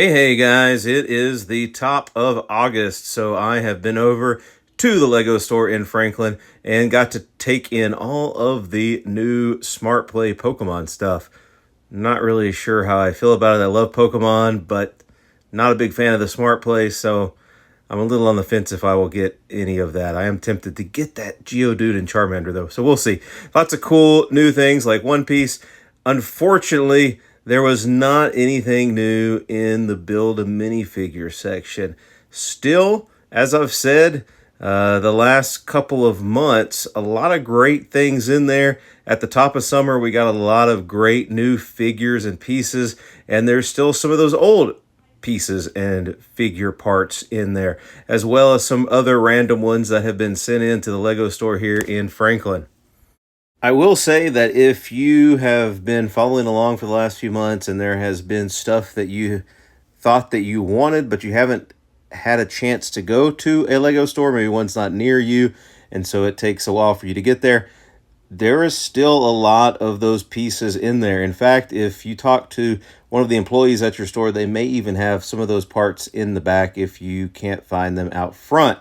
Hey guys, it is the top of August, so I have been over to the Lego store in Franklin and got to take in all of the new Smart Play Pokemon stuff. Not really sure how I feel about it. I love Pokemon, but not a big fan of the Smart Play, so I'm a little on the fence if I will get any of that. I am tempted to get that Geodude and Charmander, though, so we'll see. Lots of cool new things like One Piece. Unfortunately, there was not anything new in the Build a Minifigure section. Still, as I've said, the last couple of months, a lot of great things in there. At the top of summer, we got a lot of great new figures and pieces, and there's still some of those old pieces and figure parts in there, as well as some other random ones that have been sent into the Lego store here in Franklin. I will say that if you have been following along for the last few months and there has been stuff that you thought that you wanted, but you haven't had a chance to go to a Lego store, maybe one's not near you, and so it takes a while for you to get there, there is still a lot of those pieces in there. In fact, if you talk to one of the employees at your store, they may even have some of those parts in the back if you can't find them out front.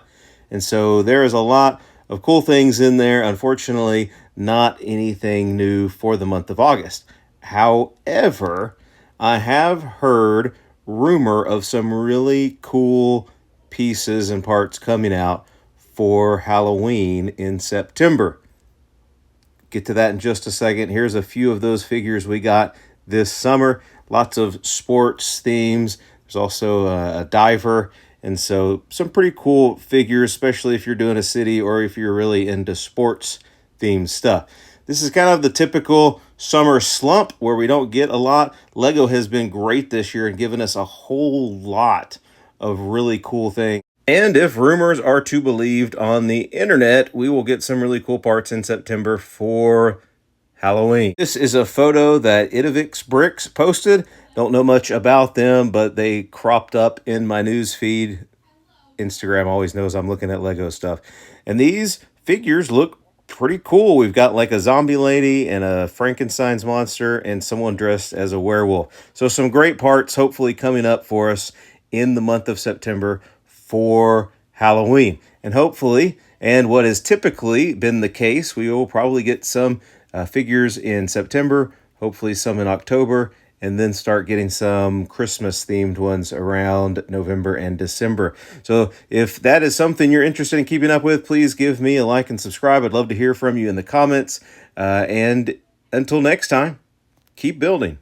And so there is a lot of cool things in there. Unfortunately, not anything new for the month of August. However, I have heard rumor of some really cool pieces and parts coming out for Halloween in September. Get to that in just a second. Here's a few of those figures we got this summer. Lots of sports themes. There's also a diver. And so some pretty cool figures, especially if you're doing a city or if you're really into sports themed stuff. This is kind of the typical summer slump where we don't get a lot. Lego has been great this year and given us a whole lot of really cool things. And if rumors are to be believed on the internet, we will get some really cool parts in September for Halloween. This is a photo that Itovix Bricks posted. Don't know much about them, but they cropped up in my news feed. Instagram always knows I'm looking at Lego stuff. And these figures look pretty cool. We've got like a zombie lady and a Frankenstein's monster and someone dressed as a werewolf. So some great parts hopefully coming up for us in the month of September for Halloween. And hopefully, and what has typically been the case, we will probably get some figures in September, hopefully some in October, and then start getting some Christmas-themed ones around November and December. So if that is something you're interested in keeping up with, please give me a like and subscribe. I'd love to hear from you in the comments. And until next time, keep building.